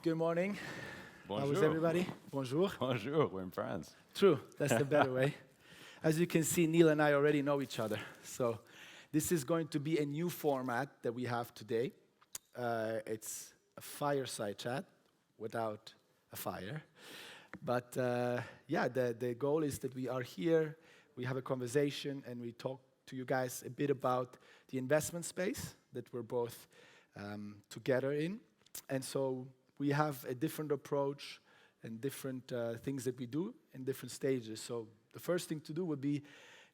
Good morning. Bonjour. How is everybody? Bonjour. Bonjour, we're in France. True, that's the better way. As you can see, Neil and I already know each other. So this is going to be a new format that we have today. It's a fireside chat without a fire. But yeah, the goal is that we are here, we have a conversation, and we talk to you guys a bit about the investment space that we're both together in. And so we have a different approach and different things that we do in different stages. So the first thing to do would be,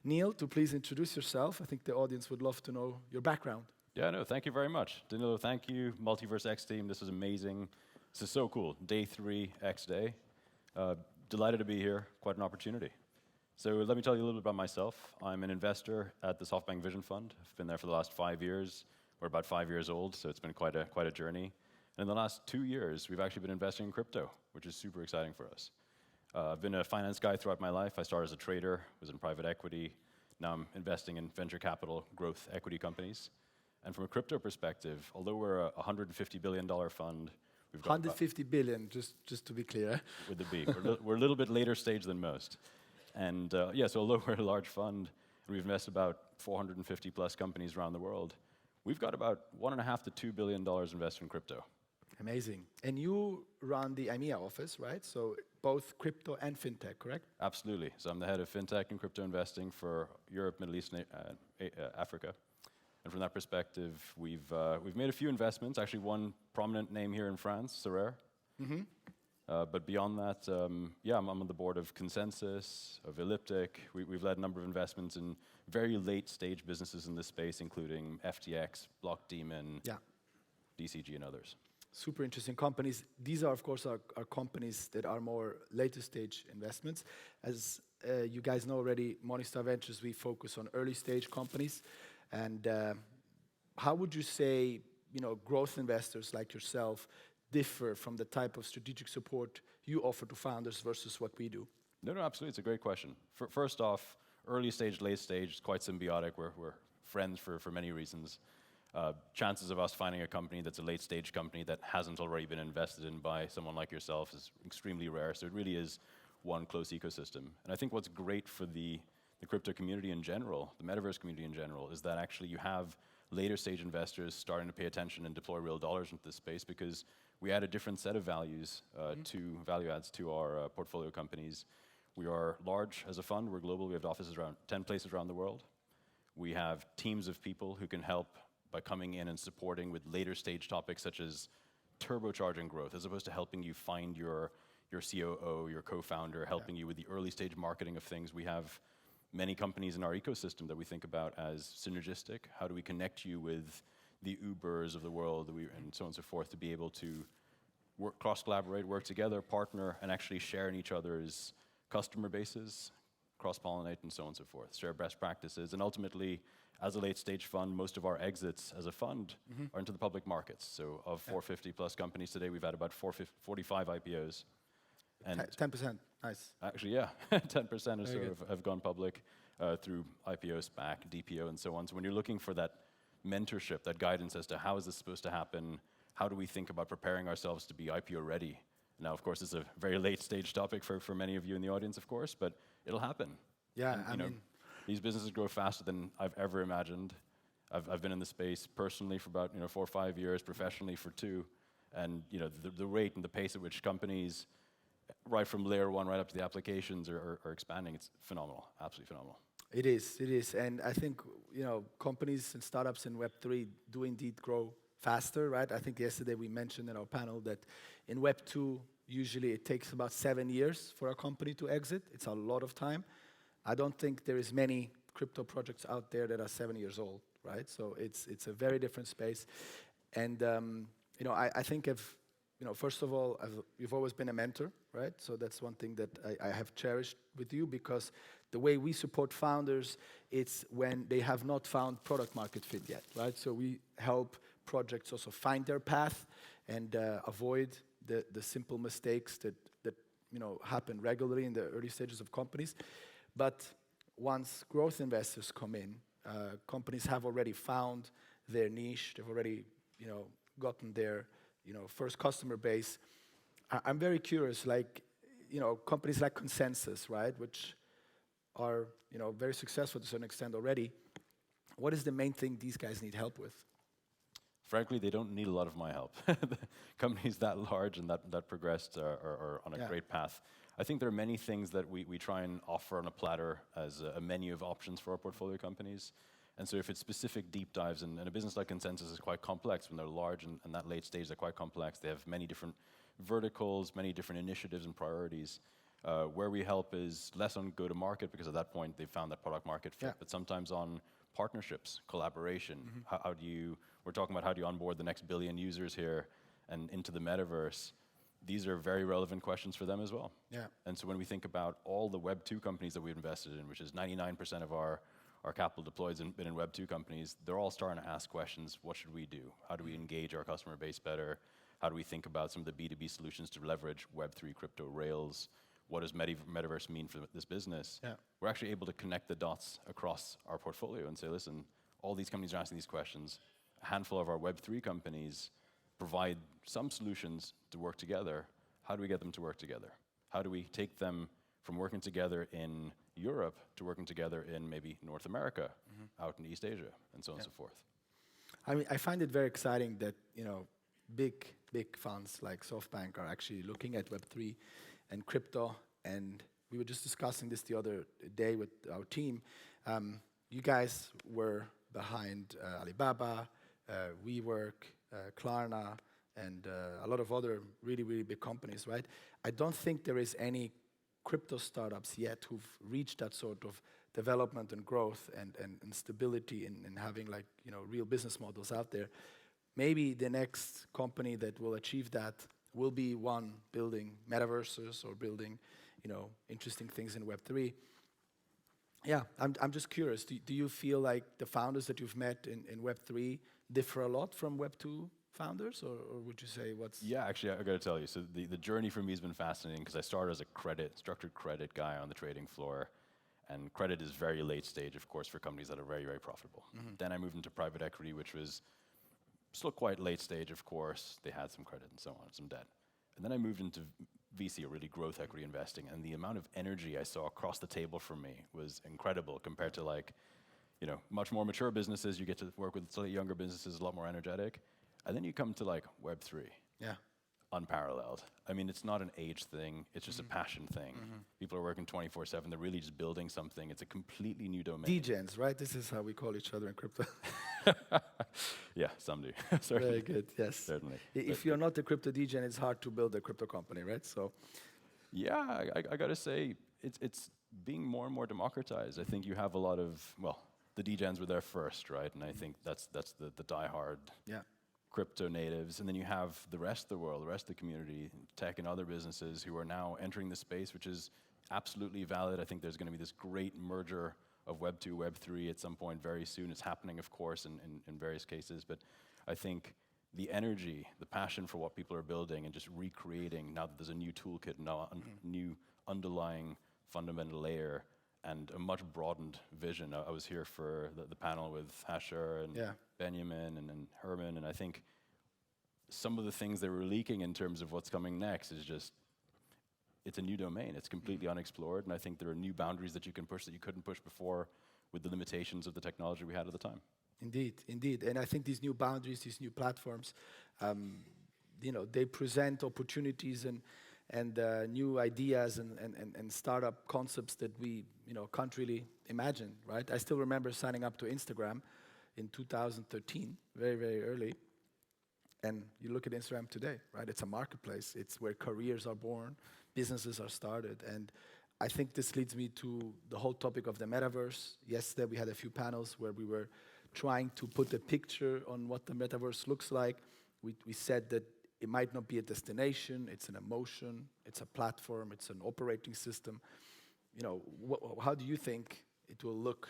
Neil, to please introduce yourself. I think the audience would love to know your background. Yeah, no, thank you very much. Danilo, thank you. MultiversX team, this is amazing. This is so cool. Day 3, X day. Delighted to be here, quite an opportunity. So let me tell you a little bit about myself. I'm an investor at the SoftBank Vision Fund. I've been there for the last 5 years. We're about 5 years old, so it's been quite a journey. And in the last 2 years, we've actually been investing in crypto, which is super exciting for us. I've been a finance guy throughout my life. I started as a trader, was in private equity. Now I'm investing in venture capital growth equity companies. And from a crypto perspective, although we're a $150 billion fund, we've got 150 billion, just to be clear. With the B. We're a little bit later stage than most. And yeah, so although we're a large fund, and we've invested about 450 plus companies around the world, we've got about $1.5 to $2 billion invested in crypto. Amazing. And you run the EMEA office, right? So both crypto and fintech, correct? Absolutely. So I'm the head of fintech and crypto investing for Europe, Middle East, and Africa. And from that perspective, we've made a few investments. Actually, one prominent name here in France, Sorare. Mm-hmm. But beyond that, yeah, I'm on the board of Consensus, of Elliptic. We've led a number of investments in very late stage businesses in this space, including FTX, Blockdaemon, Yeah. DCG, and others. Super interesting companies. These are, of course, our companies that are more later stage investments. As you guys know already, Morningstar Ventures, we focus on early stage companies. And how would you say, growth investors like yourself differ from the type of strategic support you offer to founders versus what we do? No, absolutely. It's a great question. First off, early stage, late stage is quite symbiotic. We're friends for many reasons. Chances of us finding a company that's a late stage company that hasn't already been invested in by someone like yourself is extremely rare. So it really is one close ecosystem. And I think what's great for the crypto community in general, the metaverse community in general, is that actually you have later stage investors starting to pay attention and deploy real dollars into this space because we add a different set of values value adds to our portfolio companies. We are large as a fund, we're global, we have offices around 10 places around the world. We have teams of people who can help by coming in and supporting with later stage topics such as turbocharging growth, as opposed to helping you find your COO, your co-founder, helping you with the early stage marketing of things. We have many companies in our ecosystem that we think about as synergistic. How do we connect you with the Ubers of the world and so on and so forth to be able to cross-collaborate, work together, partner, and actually share in each other's customer bases, cross-pollinate, and so on and so forth, share best practices. And ultimately, as a late-stage fund, most of our exits as a fund are into the public markets. So of 450 plus companies today, we've had about 45 IPOs. And 10%, nice. Actually, yeah, 10% have gone public through IPO, SPAC, DPO, and so on. So when you're looking for that mentorship, that guidance as to how is this supposed to happen, how do we think about preparing ourselves to be IPO ready? Now, of course, it's a very late stage topic for many of you in the audience, of course, but it'll happen. Yeah, and, I mean, these businesses grow faster than I've ever imagined. I've been in the space personally for about 4 or 5 years, professionally for 2, and the rate and the pace at which companies, right from layer 1 right up to the applications, are expanding. It's phenomenal, absolutely phenomenal. It is, and I think companies and startups in Web3 do indeed grow faster, right? I think yesterday we mentioned in our panel that in Web2 usually it takes about 7 years for a company to exit. It's a lot of time. I don't think there is many crypto projects out there that are 7 years old, right? So it's a very different space, and I think first of all, you've always been a mentor, right? So that's one thing that I have cherished with you, because the way we support founders, it's when they have not found product market fit yet, right? So we help projects also find their path and avoid the simple mistakes that happen regularly in the early stages of companies. But once growth investors come in, companies have already found their niche, they've already gotten their first customer base, I'm very curious, like, companies like Consensus, right, which are, very successful to a certain extent already. What is the main thing these guys need help with? Frankly, they don't need a lot of my help. The companies that large and that progressed are on a great path. I think there are many things that we try and offer on a platter as a menu of options for our portfolio companies. And so if it's specific deep dives, and a business like Consensus is quite complex, when they're large and that late stage, they're quite complex. They have many different verticals, many different initiatives and priorities. Where we help is less on go-to-market, because at that point they found that product market fit, but sometimes on partnerships, collaboration. We're talking about how do you onboard the next billion users here and into the metaverse. These are very relevant questions for them as well. Yeah. And so when we think about all the Web2 companies that we've invested in, which is 99% of our capital deployed has been in Web2 companies, they're all starting to ask questions. What should we do? How do we engage our customer base better? How do we think about some of the B2B solutions to leverage Web3 crypto rails? What does Metaverse mean for this business? Yeah. We're actually able to connect the dots across our portfolio and say, listen, all these companies are asking these questions. A handful of our Web3 companies provide some solutions to work together. How do we get them to work together? How do we take them from working together in Europe to working together in maybe North America, out in East Asia, and so on and so forth? I mean, I find it very exciting that, big funds like SoftBank are actually looking at Web3 and crypto. And we were just discussing this the other day with our team. You guys were behind Alibaba, WeWork, Klarna, and a lot of other really, really big companies, right? I don't think there is any crypto startups yet who've reached that sort of development and growth and stability in having real business models out there. Maybe the next company that will achieve that will be one building metaverses or building, interesting things in Web3. Yeah, I'm just curious. Do you feel like the founders that you've met in Web3 differ a lot from Web2 founders, or would you say what's... Yeah, actually, I got to tell you, so the journey for me has been fascinating, because I started as a structured credit guy on the trading floor, and credit is very late stage, of course, for companies that are very, very profitable. Then I moved into private equity, which was still quite late stage, of course. They had some credit and so on, some debt. And then I moved into VC, or really growth equity investing, and the amount of energy I saw across the table from me was incredible compared to much more mature businesses. You get to work with slightly younger businesses, a lot more energetic. And then you come to Web3. Yeah. Unparalleled. I mean, it's not an age thing, it's just a passion thing. People are working 24/7, they're really just building something. It's a completely new domain. Degens, right? This is how we call each other in crypto. Yeah, some do. Certainly. Very good, yes. Certainly. If you're not a crypto degen, it's hard to build a crypto company, right? So, yeah, I gotta say, it's being more and more democratized. I think you have a lot of, the degens were there first, right? And I think that's the diehard crypto natives. And then you have the rest of the world, the rest of the community, tech and other businesses who are now entering the space, which is absolutely valid. I think there's gonna be this great merger of Web2, Web3 at some point very soon. It's happening, of course, in various cases. But I think the energy, the passion for what people are building and just recreating, now that there's a new toolkit, now a new underlying fundamental layer, and a much broadened vision. I was here for the panel with Asher and Benjamin and Herman, and I think some of the things they were leaking in terms of what's coming next is just, it's a new domain. It's completely unexplored, and I think there are new boundaries that you can push that you couldn't push before with the limitations of the technology we had at the time. Indeed, indeed. And I think these new boundaries, these new platforms, they present opportunities and new ideas and startup concepts that we can't really imagine, right? I still remember signing up to Instagram in 2013, very, very early. And you look at Instagram today, right? It's a marketplace. It's where careers are born, businesses are started. And I think this leads me to the whole topic of the metaverse. Yesterday we had a few panels where we were trying to put a picture on what the metaverse looks like. We said that it might not be a destination, it's an emotion, it's a platform, it's an operating system. How do you think it will look,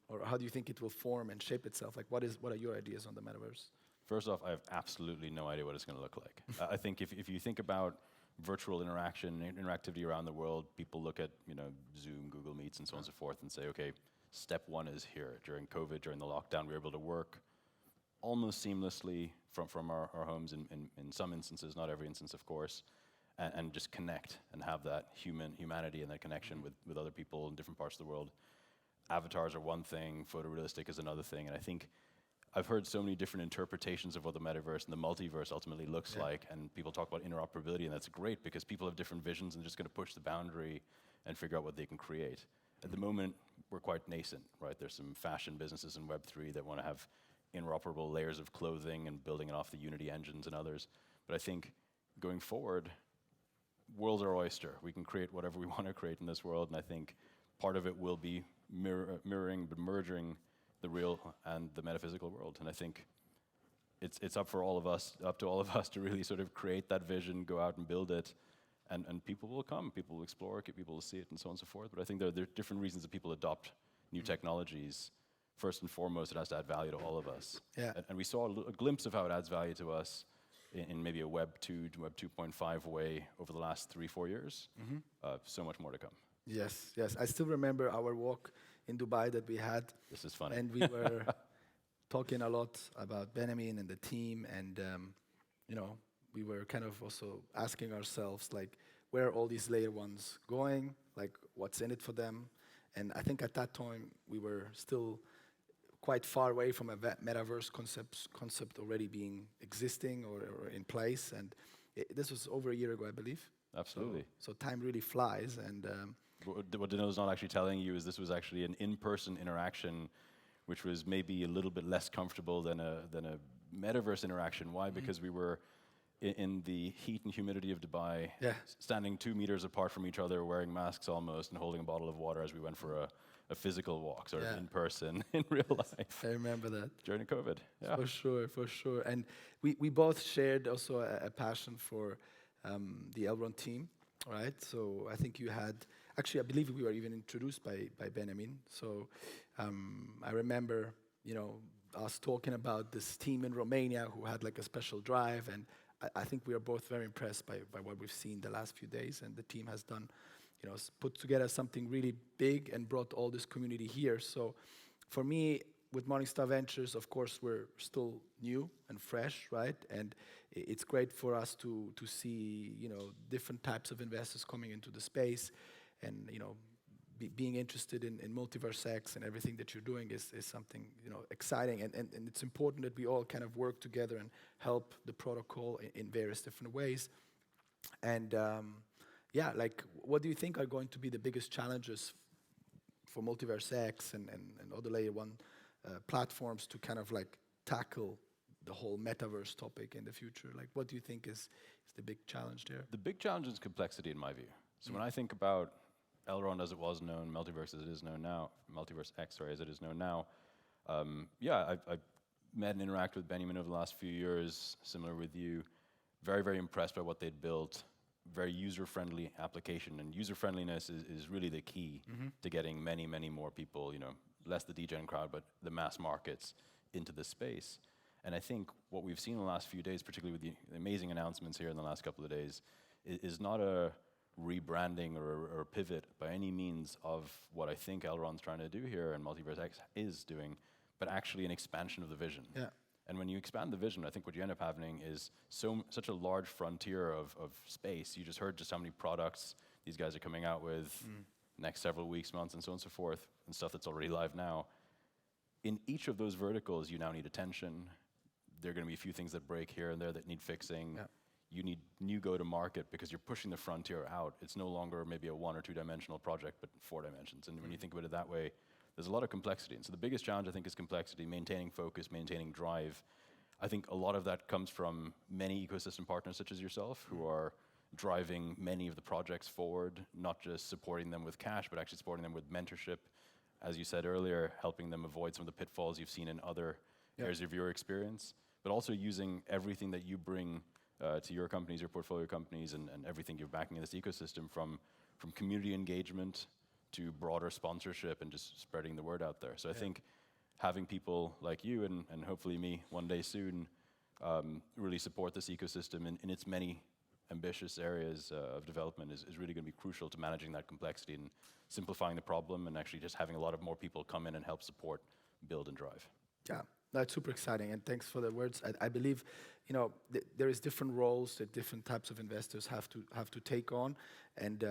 or how do you think it will form and shape itself? Like, what are your ideas on the metaverse? First off, I have absolutely no idea what it's going to look like. I think if you think about virtual interactivity around the world, people look at Zoom, Google Meets, and so on and so forth, and say, okay, step one is here. During COVID, during the lockdown, we were able to work almost seamlessly from our homes in some instances, not every instance, of course. and just connect and have that humanity and that connection with other people in different parts of the world. Avatars are one thing, photorealistic is another thing, and I think I've heard so many different interpretations of what the metaverse and the multiverse ultimately looks like, and people talk about interoperability, and that's great because people have different visions and they're just going to push the boundary and figure out what they can create. At the moment, we're quite nascent, right? There's some fashion businesses in Web3 that want to have interoperable layers of clothing and building it off the Unity engines and others. But I think going forward, world's our oyster. We can create whatever we want to create in this world, and I think part of it will be mirroring, but merging the real and the metaphysical world. And I think it's up to all of us to really sort of create that vision, go out and build it, and people will come, people will explore, get people to see it, and so on and so forth. But I think there are different reasons that people adopt new technologies. First and foremost, it has to add value to all of us. Yeah. And we saw a glimpse of how it adds value to us in maybe a Web 2 to Web 2.5 way over the last 3-4 years. So much more to come. Yes, yes. I still remember our walk in Dubai that we had. This is funny. And we were talking a lot about Benjamin and the team, and we were kind of also asking ourselves, like, where are all these layer ones going? Like, what's in it for them? And I think at that time, we were still quite far away from a metaverse concept already being existing or in place. And this was over a year ago, I believe. Absolutely. So time really flies. And what Danilo's not actually telling you is this was actually an in-person interaction, which was maybe a little bit less comfortable than a metaverse interaction. Why? Because we were in the heat and humidity of Dubai, standing 2 meters apart from each other, wearing masks almost, and holding a bottle of water as we went for a physical walk, sort of in person, in real life. I remember that. During COVID, yeah. For sure, for sure. And we both shared also a passion for the Elrond team, right? So I think you had, actually I believe we were even introduced by Benjamin. So I remember, us talking about this team in Romania who had like a special drive, and I think we are both very impressed by what we've seen the last few days, and the team has done, put together something really big and brought all this community here. So for me, with Morningstar Ventures, of course, we're still new and fresh, right? And it's great for us to see, different types of investors coming into the space, and, being interested in MultiversX and everything that you're doing is something, exciting. And it's important that we all kind of work together and help the protocol in various different ways. And like, what do you think are going to be the biggest challenges for MultiversX and other layer one platforms to kind of like tackle the whole metaverse topic in the future? Like, what do you think is the big challenge there? The big challenge is complexity, in my view. So when I think about Elrond as it was known, Multiverse as it is known now, MultiversX, sorry, as it is known now, I met and interacted with Benjamin over the last few years, similar with you. Very, very impressed by what they'd built. Very user-friendly application, and user-friendliness is really the key to getting many, many more people, less the degen crowd, but the mass markets into the space. And I think what we've seen in the last few days, particularly with the amazing announcements here in the last couple of days, is not a rebranding or a pivot by any means of what I think Elrond's trying to do here and MultiversX is doing, but actually an expansion of the vision. Yeah. And when you expand the vision, I think what you end up having is such a large frontier of space. You just heard just how many products these guys are coming out with next several weeks, months, and so on and so forth, and stuff that's already live now. In each of those verticals, you now need attention. There are going to be a few things that break here and there that need fixing. Yeah. You need new go-to-market because you're pushing the frontier out. It's no longer maybe a 1 or 2 dimensional project, but 4 dimensions. And when you think about it that way, there's a lot of complexity. And so the biggest challenge, I think, is complexity, maintaining focus, maintaining drive. I think a lot of that comes from many ecosystem partners such as yourself who are driving many of the projects forward, not just supporting them with cash, but actually supporting them with mentorship. As you said earlier, helping them avoid some of the pitfalls you've seen in other areas of your experience, but also using everything that you bring to your companies, your portfolio companies, and everything you're backing in this ecosystem, from community engagement to broader sponsorship and just spreading the word out there. So I think having people like you and hopefully me one day soon really support this ecosystem in its many ambitious areas of development is really going to be crucial to managing that complexity and simplifying the problem and actually just having a lot of more people come in and help support, build, and drive. Yeah, That's super exciting, and thanks for the words. I believe, there is different roles that different types of investors have to take on, and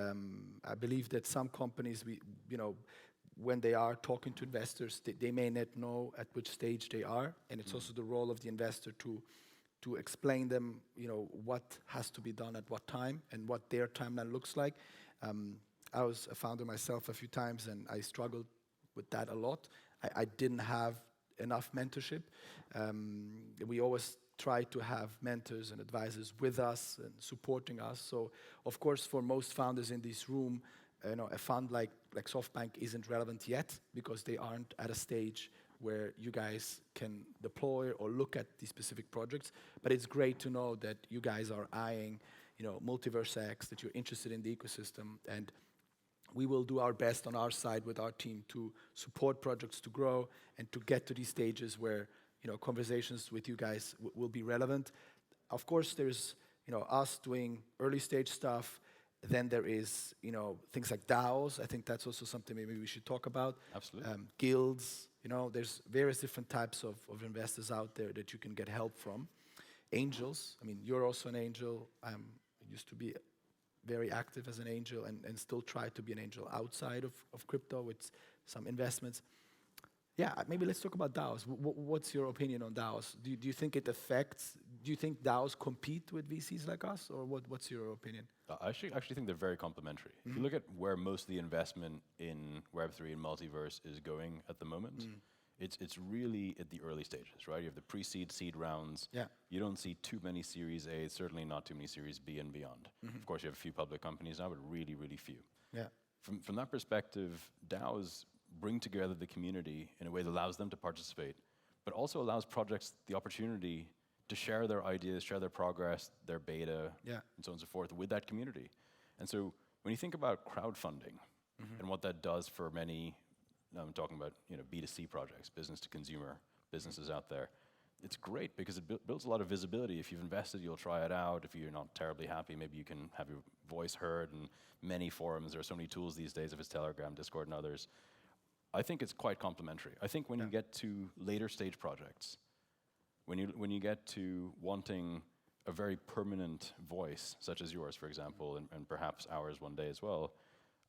I believe that some companies, when they are talking to investors, they may not know at which stage they are, and it's also the role of the investor to explain them, what has to be done at what time and what their timeline looks like. I was a founder myself a few times, and I struggled with that a lot. I didn't have enough mentorship. We always try to have mentors and advisors with us and supporting us. So, of course, for most founders in this room, a fund like SoftBank isn't relevant yet because they aren't at a stage where you guys can deploy or look at these specific projects. But it's great to know that you guys are eyeing, MultiversX, that you're interested in the ecosystem, and we will do our best on our side with our team to support projects to grow and to get to these stages where, conversations with you guys will be relevant. Of course, there's, us doing early stage stuff. Then there is, things like DAOs. I think that's also something maybe we should talk about. Absolutely. Guilds, there's various different types of investors out there that you can get help from. Angels, I mean, you're also an angel. I used to be very active as an angel and still try to be an angel outside of crypto with some investments. Yeah, maybe let's talk about DAOs. What's your opinion on DAOs? Do you think it affects, do you think DAOs compete with VCs like us, or what's your opinion? I actually think they're very complementary. If you look at where most of the investment in Web3 and multiverse is going at the moment, it's really at the early stages, right? You have the pre-seed, seed rounds. Yeah. You don't see too many Series A, certainly not too many Series B and beyond. Of course, you have a few public companies now, but really, really few. Yeah. From that perspective, DAOs bring together the community in a way that allows them to participate, but also allows projects the opportunity to share their ideas, share their progress, their beta, and so on and so forth with that community. And so when you think about crowdfunding and what that does for many, I'm talking about B2C projects, business to consumer businesses out there, it's great because it builds a lot of visibility. If you've invested, you'll try it out. If you're not terribly happy, maybe you can have your voice heard in many forums. There are so many tools these days, if it's Telegram, Discord, and others. I think it's quite complementary. I think when you get to later stage projects, when you get to wanting a very permanent voice, such as yours, for example, and perhaps ours one day as well,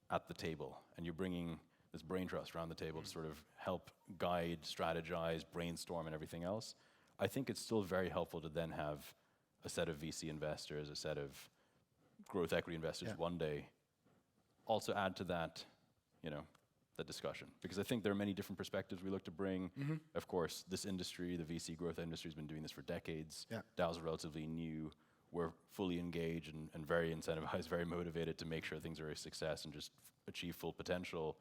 at the table, and you're bringing this brain trust around the table to sort of help guide, strategize, brainstorm, and everything else, I think it's still very helpful to then have a set of VC investors, a set of growth equity investors one day also add to that, the discussion. Because I think there are many different perspectives we look to bring. Of course, this industry, the VC growth industry, has been doing this for decades. DAOs are relatively new. We're fully engaged and very incentivized, very motivated to make sure things are a success and just achieve full potential.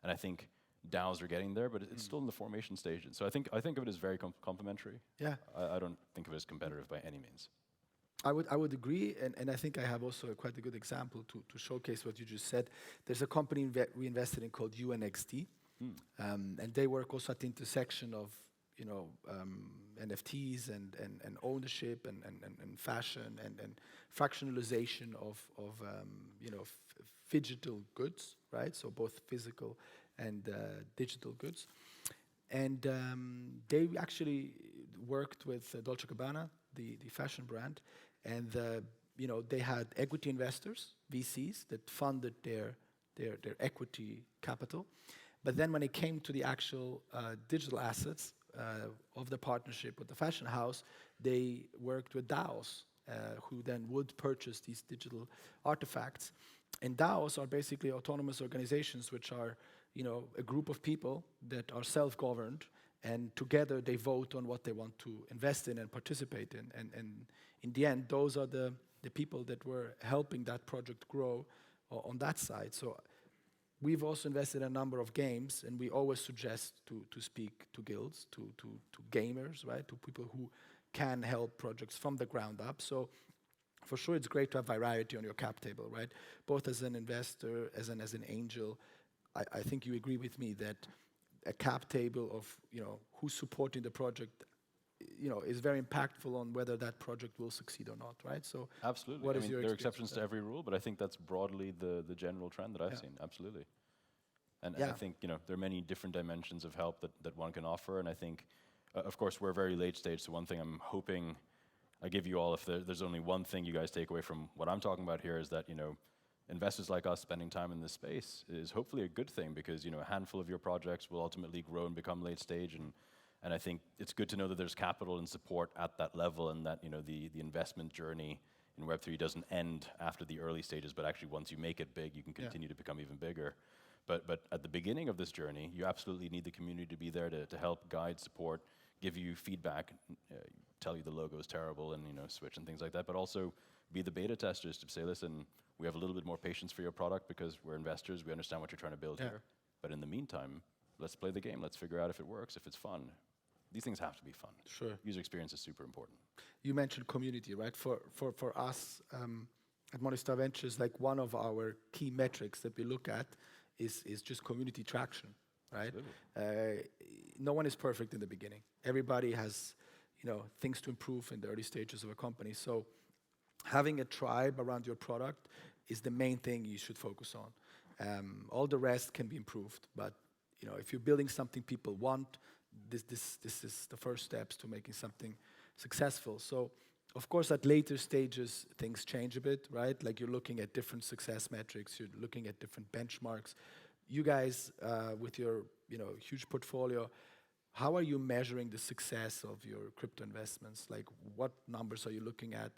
And I think DAOs are getting there, but it's still in the formation stages. So I think of it as very complementary. Yeah. I don't think of it as competitive by any means. I would agree, and I think I have also quite a good example to showcase what you just said. There's a company we invested in called UNXT, and they work also at the intersection of NFTs and ownership and fashion and fractionalization of digital goods, right? So both physical and digital goods, and they actually worked with Dolce & Gabbana, the fashion brand. And they had equity investors, VCs, that funded their equity capital. But then when it came to the actual digital assets of the partnership with the fashion house, they worked with DAOs, who then would purchase these digital artifacts. And DAOs are basically autonomous organizations, which are a group of people that are self-governed, and together they vote on what they want to invest in and participate in. And in the end, those are the people that were helping that project grow on that side. So we've also invested in a number of games, and we always suggest to speak to guilds, to gamers, right? To people who can help projects from the ground up. So for sure, it's great to have variety on your cap table, right? Both as an investor, as an angel. I think you agree with me that a cap table of who's supporting the project, is very impactful on whether that project will succeed or not, right? So absolutely. What is your there are experience exceptions to every rule, but I think that's broadly the general trend that I've seen. Absolutely. And I think there are many different dimensions of help that one can offer, and I think Of course, we're very late stage, so one thing I'm hoping I give you all, if there's only one thing you guys take away from what I'm talking about here, is that, investors like us spending time in this space is hopefully a good thing, because, a handful of your projects will ultimately grow and become late stage, and I think it's good to know that there's capital and support at that level, and that, the investment journey in Web3 doesn't end after the early stages, but actually once you make it big, you can continue to become even bigger. But at the beginning of this journey, you absolutely need the community to be there to help guide, support, give you feedback, tell you the logo is terrible, and switch and things like that, but also be the beta testers to say, listen, we have a little bit more patience for your product because we're investors, we understand what you're trying to build here. But in the meantime, let's play the game, let's figure out if it works, if it's fun. These things have to be fun. Sure. User experience is super important. You mentioned community, right? For us at Morningstar Ventures, like one of our key metrics that we look at is just community traction, right? No one is perfect in the beginning. Everybody has, things to improve in the early stages of a company. So having a tribe around your product is the main thing you should focus on. All the rest can be improved, but if you're building something people want, this is the first steps to making something successful. So, of course, at later stages, things change a bit, right? Like you're looking at different success metrics, you're looking at different benchmarks. You guys, with your huge portfolio, how are you measuring the success of your crypto investments? Like, what numbers are you looking at?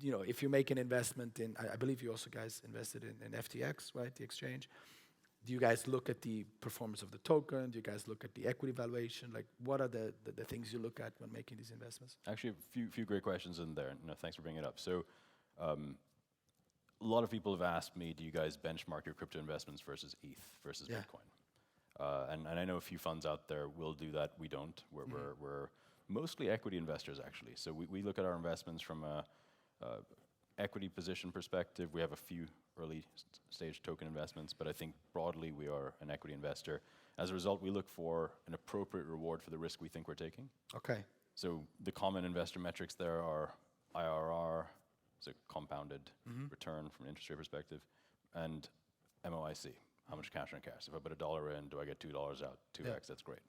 If you make an investment in, I believe you also guys invested in FTX, right? The exchange. Do you guys look at the performance of the token? Do you guys look at the equity valuation? Like, what are the things you look at when making these investments? Actually, a few great questions in there. Thanks for bringing it up. So, a lot of people have asked me, do you guys benchmark your crypto investments versus ETH, versus Bitcoin? And I know a few funds out there will do that. We don't. We're mostly equity investors, actually. So we look at our investments from a equity position perspective. We have a few early stage token investments, but I think broadly we are an equity investor. As a result, we look for an appropriate reward for the risk we think we're taking. Okay. So the common investor metrics there are IRR, so compounded return from an interest rate perspective, and MOIC, how much cash on cash. If I put $1 in, do I get $2 out? 2x, that's great.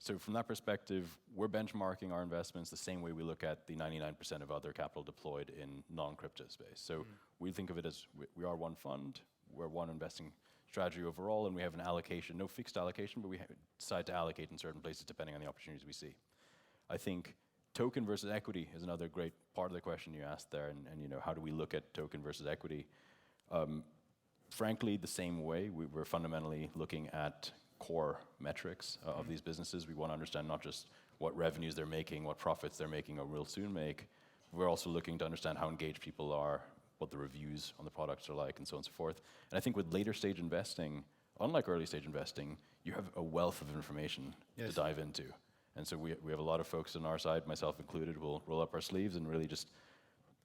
So from that perspective, we're benchmarking our investments the same way we look at the 99% of other capital deployed in non-crypto space. So we think of it as we are one fund, we're one investing strategy overall, and we have an allocation, no fixed allocation, but we decide to allocate in certain places depending on the opportunities we see. I think token versus equity is another great part of the question you asked there, and how do we look at token versus equity? Frankly, the same way, we're fundamentally looking at core metrics of these businesses. We want to understand not just what revenues they're making, what profits they're making or will soon make. We're also looking to understand how engaged people are, what the reviews on the products are like, and so on and so forth. And I think with later stage investing, unlike early stage investing, you have a wealth of information to dive into. And so we have a lot of folks on our side, myself included, will roll up our sleeves and really just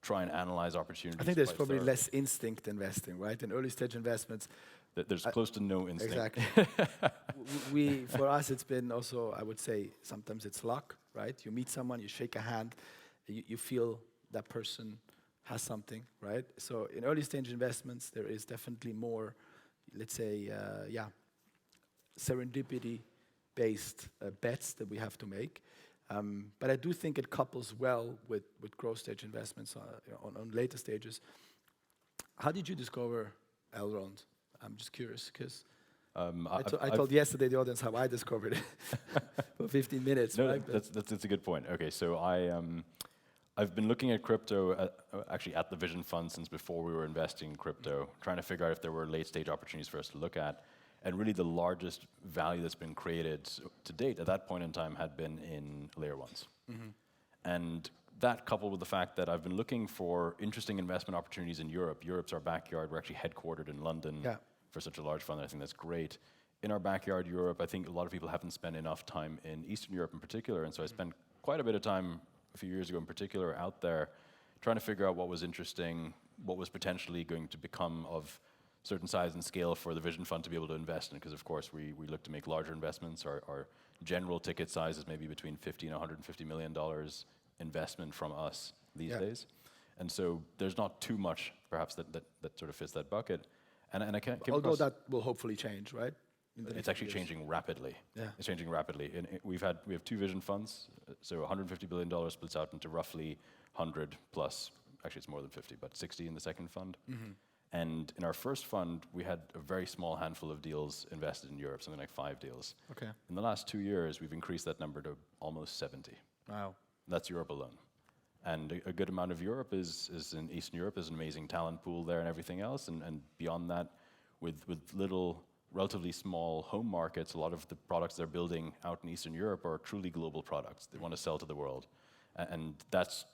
try and analyze opportunities. I think there's probably less instinct investing, right? In early stage investments, there's close to no instinct. Exactly. For us, it's been also, I would say, sometimes it's luck, right? You meet someone, you shake a hand, you feel that person has something, right? So in early stage investments, there is definitely more, let's say, serendipity-based bets that we have to make. But I do think it couples well with growth stage investments on later stages. How did you discover Elrond? I'm just curious, because I told yesterday the audience how I discovered it for 15 minutes. No, right? that's a good point. Okay, so I've been looking at crypto, actually at the Vision Fund since before we were investing in crypto, trying to figure out if there were late stage opportunities for us to look at. And really the largest value that's been created to date at that point in time had been in layer ones. And that coupled with the fact that I've been looking for interesting investment opportunities in Europe. Europe's our backyard. We're actually headquartered in London for such a large fund. I think that's great. In our backyard, Europe, I think a lot of people haven't spent enough time in Eastern Europe in particular. And so I spent quite a bit of time a few years ago in particular out there trying to figure out what was interesting, what was potentially going to become of certain size and scale for the Vision Fund to be able to invest in, because of course we look to make larger investments. Our general ticket size is maybe between $50 and $150 million investment from us these days. And so there's not too much perhaps that sort of fits that bucket. And I can't. Although that will hopefully change, right? It's actually changing rapidly. Yeah. It's changing rapidly. And we have two vision funds, so $150 billion splits out into roughly 100 plus, actually it's more than 50, but 60 in the second fund. And in our first fund, we had a very small handful of deals invested in Europe, something like 5 deals. Okay. In the last 2 years, we've increased that number to almost 70. Wow. That's Europe alone. And a good amount of Europe is in Eastern Europe. There's an amazing talent pool there and everything else. And beyond that, with little, relatively small home markets, a lot of the products they're building out in Eastern Europe are truly global products. They want to sell to the world. And that's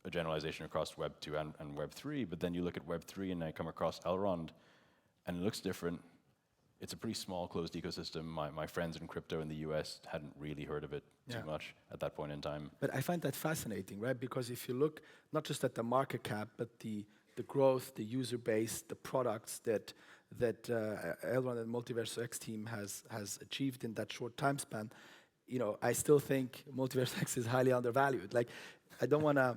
a generalization across Web 2 and Web 3. But then you look at Web 3 and I come across Elrond, and it looks different. It's a pretty small closed ecosystem. My friends in crypto in the US hadn't really heard of it too much at that point in time. But I find that fascinating, right? Because if you look not just at the market cap, but the growth, the user base, the products that Elrond and MultiversX team has achieved in that short time span, I still think MultiversX is highly undervalued. Like, I don't want to,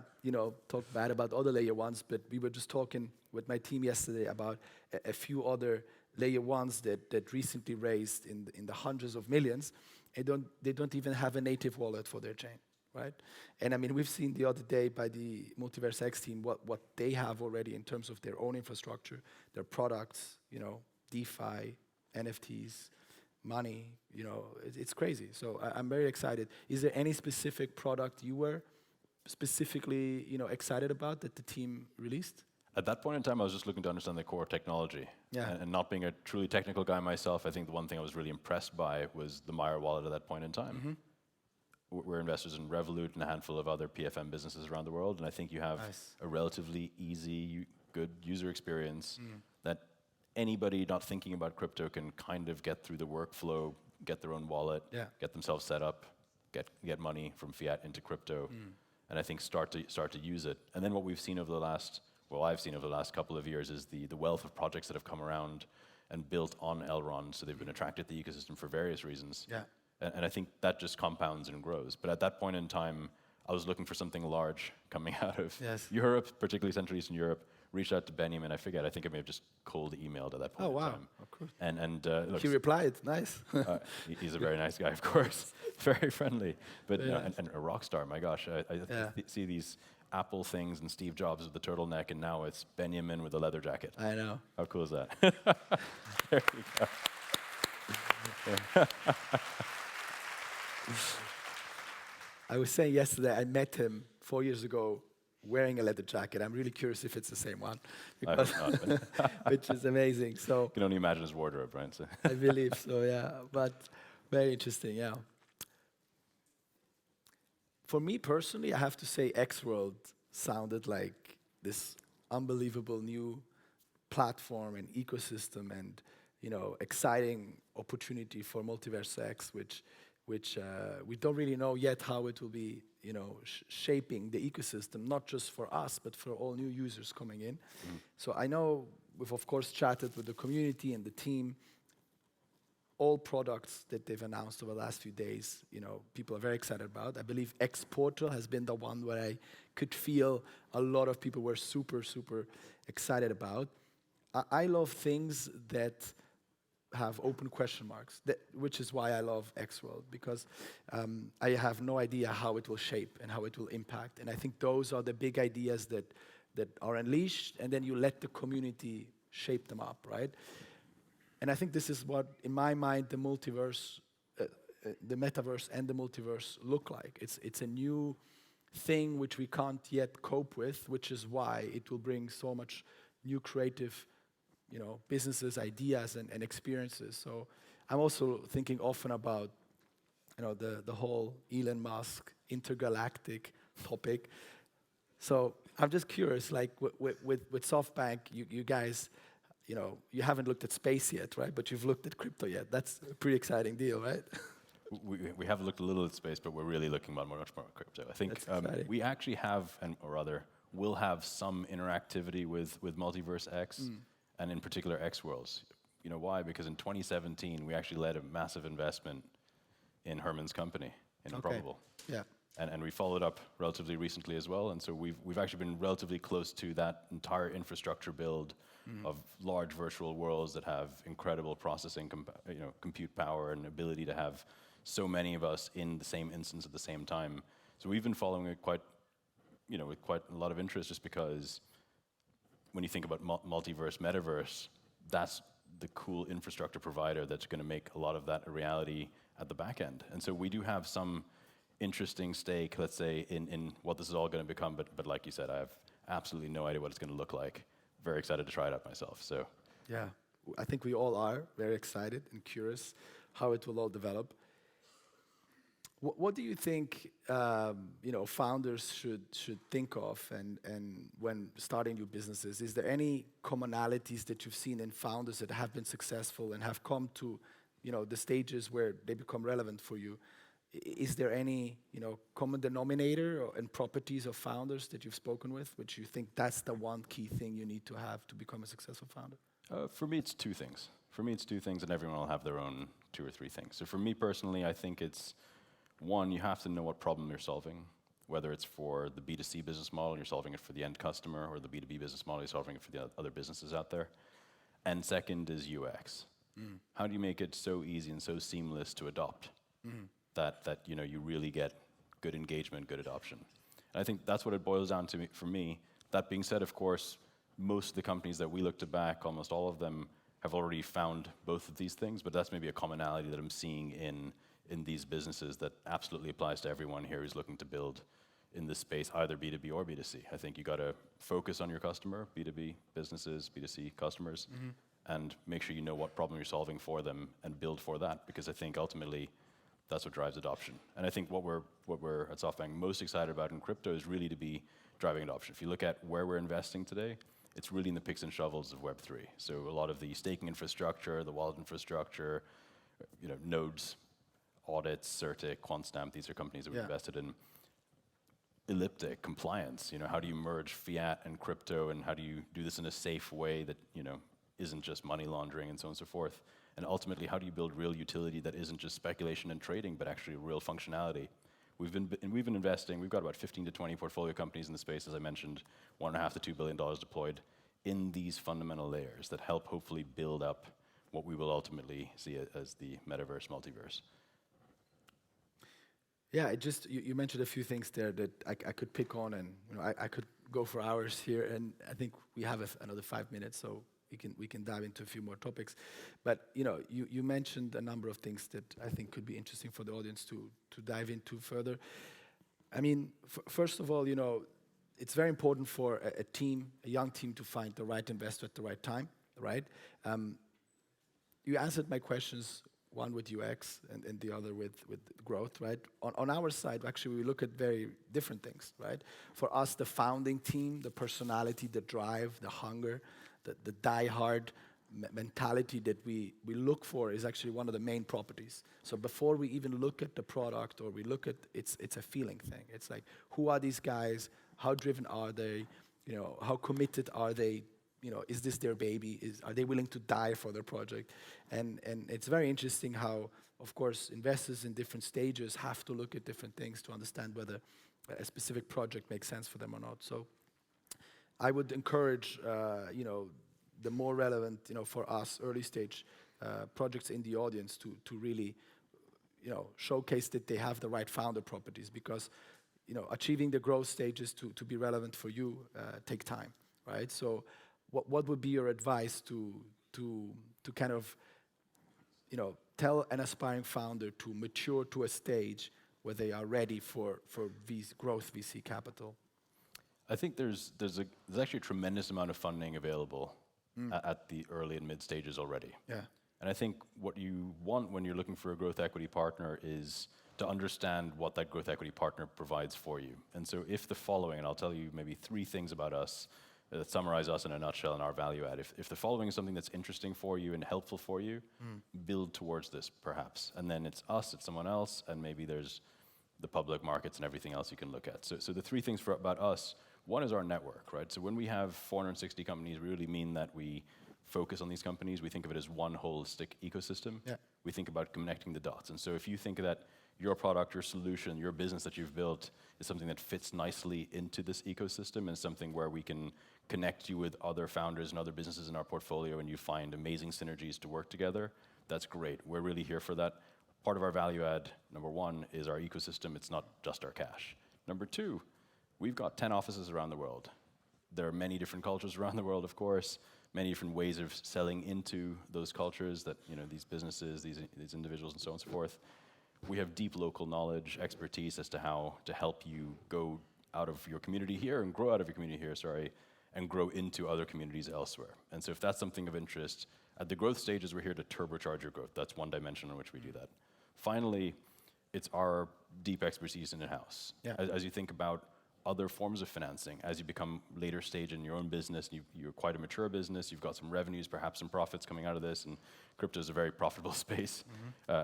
talk bad about other layer ones, but we were just talking with my team yesterday about a few other layer ones that recently raised in the hundreds of millions, and they don't even have a native wallet for their chain, right? And I mean, we've seen the other day by the MultiversX team what they have already in terms of their own infrastructure, their products, DeFi, NFTs, money, it's crazy. So I'm very excited. Is there any specific product you were specifically, excited about that the team released? At that point in time, I was just looking to understand the core technology. Yeah. And not being a truly technical guy myself, I think the one thing I was really impressed by was the Meyer wallet at that point in time. We're investors in Revolut and a handful of other PFM businesses around the world, and I think you have a relatively easy, good user experience that anybody not thinking about crypto can kind of get through the workflow, get their own wallet, get themselves set up, get money from fiat into crypto, and I think start to use it. And then what we've seen over the last I've seen over the last couple of years is the wealth of projects that have come around and built on Elrond, so they've been attracted to the ecosystem for various reasons. Yeah. And I think that just compounds and grows. But at that point in time, I was looking for something large coming out of Europe, particularly Central Eastern Europe. Reached out to Benjamin, I think I may have just cold emailed at that point in time. Of course. And look, he replied, nice. He's a very nice guy, of course. Very friendly. But and a rock star, my gosh. I see these Apple things and Steve Jobs with the turtleneck, and now it's Benjamin with a leather jacket. I know. How cool is that? There you go. I was saying yesterday, I met him 4 years ago wearing a leather jacket. I'm really curious if it's the same one, because which is amazing. So you can only imagine his wardrobe, right? So I believe so, yeah. But very interesting, yeah. For me personally, I have to say X-World sounded like this unbelievable new platform and ecosystem and, exciting opportunity for MultiversX, which we don't really know yet how it will be, shaping the ecosystem, not just for us, but for all new users coming in. So I know we've, of course, chatted with the community and the team. All products that they've announced over the last few days, people are very excited about. I believe X Portal has been the one where I could feel a lot of people were super, super excited about. I love things that have open question marks, which is why I love X-World, because I have no idea how it will shape and how it will impact. And I think those are the big ideas that are unleashed, and then you let the community shape them up, right? And I think this is what, in my mind, the multiverse, the metaverse and the multiverse look like. It's a new thing which we can't yet cope with, which is why it will bring so much new creative businesses, ideas, and experiences. So I'm also thinking often about, the whole Elon Musk intergalactic topic. So I'm just curious, like with SoftBank, you guys, you haven't looked at space yet, right? But you've looked at crypto yet. That's a pretty exciting deal, right? We have looked a little at space, but we're really looking much more at crypto. I think we actually have, or rather, will have some interactivity with MultiversX. And in particular, X-Worlds. Why? Because in 2017, we actually led a massive investment in Herman's company, in Improbable. Yeah. And we followed up relatively recently as well. And so we've actually been relatively close to that entire infrastructure build of large virtual worlds that have incredible processing, compute power and ability to have so many of us in the same instance at the same time. So we've been following it with quite a lot of interest, just because when you think about multiverse, metaverse, that's the cool infrastructure provider that's going to make a lot of that a reality at the back end. And so we do have some interesting stake, let's say, in what this is all going to become. But like you said, I have absolutely no idea what it's going to look like. Very excited to try it out myself. So Yeah, I think we all are very excited and curious how it will all develop. What do you think founders should think of and when starting new businesses? Is there any commonalities that you've seen in founders that have been successful and have come to the stages where they become relevant for you? Is there any common denominator and properties of founders that you've spoken with, which you think that's the one key thing you need to have to become a successful founder? For me, it's two things. And everyone will have their own 2 or 3 things. So for me personally, I think it's one, you have to know what problem you're solving, whether it's for the B2C business model, you're solving it for the end customer, or the B2B business model, you're solving it for the other businesses out there. And second is UX. How do you make it so easy and so seamless to adopt that you really get good engagement, good adoption? And I think that's what it boils down to for me. That being said, of course, most of the companies that we looked at back, almost all of them have already found both of these things, but that's maybe a commonality that I'm seeing in these businesses that absolutely applies to everyone here who's looking to build in this space, either B2B or B2C. I think you got to focus on your customer, B2B businesses, B2C customers, and make sure you know what problem you're solving for them and build for that, because I think ultimately that's what drives adoption. And I think what we're at SoftBank most excited about in crypto is really to be driving adoption. If you look at where we're investing today, it's really in the picks and shovels of Web3. So a lot of the staking infrastructure, the wallet infrastructure, nodes, audits, Certic, QuantStamp, these are companies that we've invested in. Elliptic, compliance, how do you merge fiat and crypto, and how do you do this in a safe way that, isn't just money laundering and so on and so forth. And ultimately, how do you build real utility that isn't just speculation and trading, but actually real functionality? We've been investing, we've got about 15 to 20 portfolio companies in the space, as I mentioned, $1.5 to $2 billion deployed in these fundamental layers that help hopefully build up what we will ultimately see as the metaverse, multiverse. Yeah, you mentioned a few things there that I could pick on, and I could go for hours here, and I think we have another 5 minutes, so we can dive into a few more topics. But you mentioned a number of things that I think could be interesting for the audience to dive into further. I mean, first of all, it's very important for a young team, to find the right investor at the right time, right? You answered my questions, one with UX and the other with growth, right? On our side, actually, we look at very different things, right? For us, the founding team, the personality, the drive, the hunger, the die-hard mentality that we look for is actually one of the main properties. So before we even look at the product or we look at it's a feeling thing. It's like, who are these guys? How driven are they? How committed are they? Is this their baby? Are they willing to die for their project? And it's very interesting how, of course, investors in different stages have to look at different things to understand whether a specific project makes sense for them or not. So I would encourage, the more relevant, for us, early stage projects in the audience to really, showcase that they have the right founder properties, because, achieving the growth stages to be relevant for you take time, right? So what would be your advice to kind of, tell an aspiring founder to mature to a stage where they are ready for growth VC capital? I think there's actually a tremendous amount of funding available at the early and mid stages already. Yeah. And I think what you want when you're looking for a growth equity partner is to understand what that growth equity partner provides for you. And so if the following, and I'll tell you maybe 3 things about us that summarize us in a nutshell and our value add. If the following is something that's interesting for you and helpful for you, build towards this perhaps. And then it's us, it's someone else, and maybe there's the public markets and everything else you can look at. So the 3 things about us, one is our network, right? So when we have 460 companies, we really mean that we focus on these companies. We think of it as one holistic ecosystem. Yeah. We think about connecting the dots. And so if you think that your product, your solution, your business that you've built is something that fits nicely into this ecosystem and something where we can connect you with other founders and other businesses in our portfolio and you find amazing synergies to work together, that's great. We're really here for that. Part of our value add, number one, is our ecosystem. It's not just our cash. Number two, we've got 10 offices around the world. There are many different cultures around the world, of course, many different ways of selling into those cultures that, these businesses, these individuals and so on and so forth. We have deep local knowledge, expertise as to how to help you go out of your community here and grow out of your community here, and grow into other communities elsewhere. And so if that's something of interest, at the growth stages, we're here to turbocharge your growth. That's one dimension on which we do that. Finally, it's our deep expertise in-house. Yeah. As you think about other forms of financing, as you become later stage in your own business, you're quite a mature business, you've got some revenues, perhaps some profits coming out of this, and crypto is a very profitable space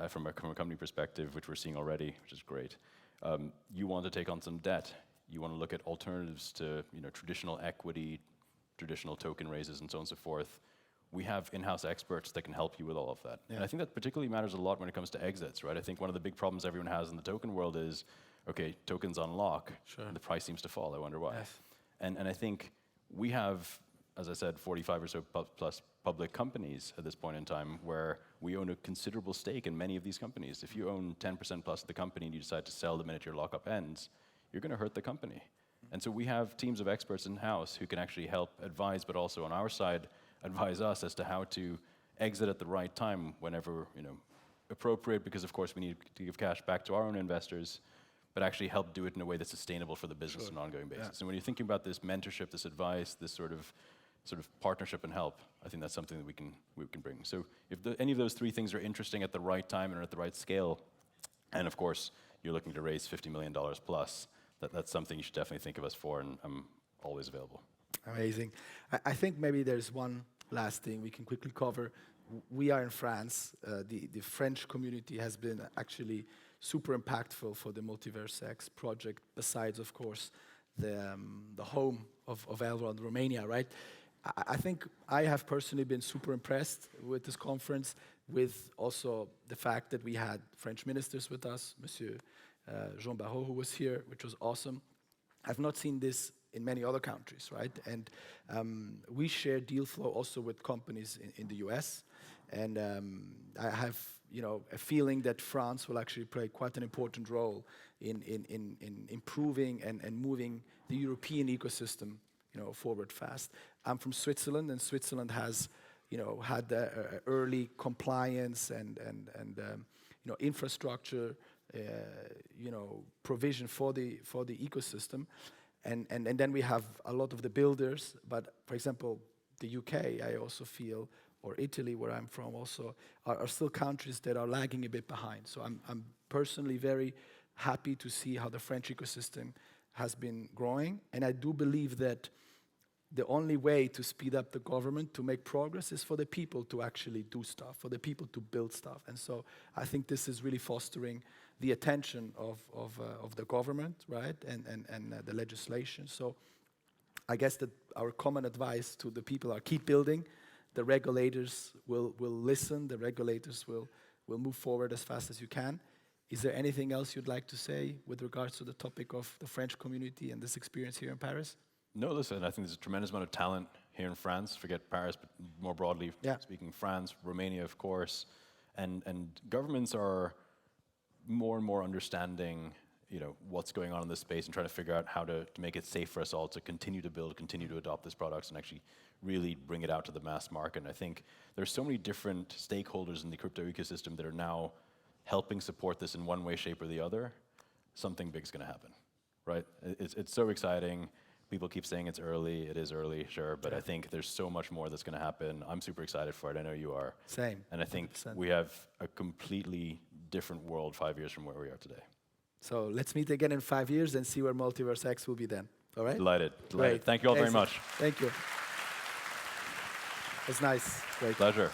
from a company perspective, which we're seeing already, which is great. You want to take on some debt, you want to look at alternatives to traditional equity, traditional token raises, and so on and so forth. We have in-house experts that can help you with all of that. Yeah. And I think that particularly matters a lot when it comes to exits, right? I think one of the big problems everyone has in the token world is, okay, tokens unlock, and the price seems to fall. I wonder why. Yes. And I think we have, as I said, 45 or so plus public companies at this point in time where we own a considerable stake in many of these companies. If you own 10% plus of the company and you decide to sell the minute your lockup ends, you're going to hurt the company. And so we have teams of experts in-house who can actually help advise, but also on our side, advise us as to how to exit at the right time whenever appropriate, because of course we need to give cash back to our own investors, but actually help do it in a way that's sustainable for the business on an ongoing basis. Yeah. And when you're thinking about this mentorship, this advice, this sort of partnership and help, I think that's something that we can bring. So if any of those three things are interesting at the right time and are at the right scale, and of course you're looking to raise $50 million plus, that's something you should definitely think of us for, and I'm always available. Amazing. I think maybe there's one last thing we can quickly cover. We are in France. The French community has been actually super impactful for the MultiversX project, besides, of course, the home of Elrond, Romania, right? I think I have personally been super impressed with this conference, with also the fact that we had French ministers with us, Monsieur Jean Barrot, who was here, which was awesome. I've not seen this in many other countries, right? And we share deal flow also with companies in the US. And I have, a feeling that France will actually play quite an important role in improving and moving the European ecosystem, forward fast. I'm from Switzerland, and Switzerland has, had the early compliance and infrastructure, provision for the ecosystem. And then we have a lot of the builders, but for example, the UK, I also feel, or Italy, where I'm from also, are still countries that are lagging a bit behind. So I'm personally very happy to see how the French ecosystem has been growing. And I do believe that the only way to speed up the government to make progress is for the people to actually do stuff, for the people to build stuff. And so I think this is really fostering the attention of the government, right, and the legislation. So I guess that our common advice to the people are keep building. The regulators will listen. The regulators will move forward as fast as you can. Is there anything else you'd like to say with regards to the topic of the French community and this experience here in Paris? No, listen, I think there's a tremendous amount of talent here in France. Forget Paris, but more broadly speaking, France, Romania, of course. And governments are more and more understanding, what's going on in this space and trying to figure out how to make it safe for us all to continue to build, continue to adopt this products, and actually really bring it out to the mass market. And I think there's so many different stakeholders in the crypto ecosystem that are now helping support this in one way, shape, or the other. Something big's going to happen, right? It's so exciting. People keep saying it's early. It is early, sure, but I think there's so much more that's going to happen. I'm super excited for it. I know you are. Same. And I think 100%. We have a completely different world 5 years from where we are today. So let's meet again in 5 years and see where MultiversX will be then. All right? Delighted. Great. Thank you all very much. Thank you. It's nice. Great. Pleasure.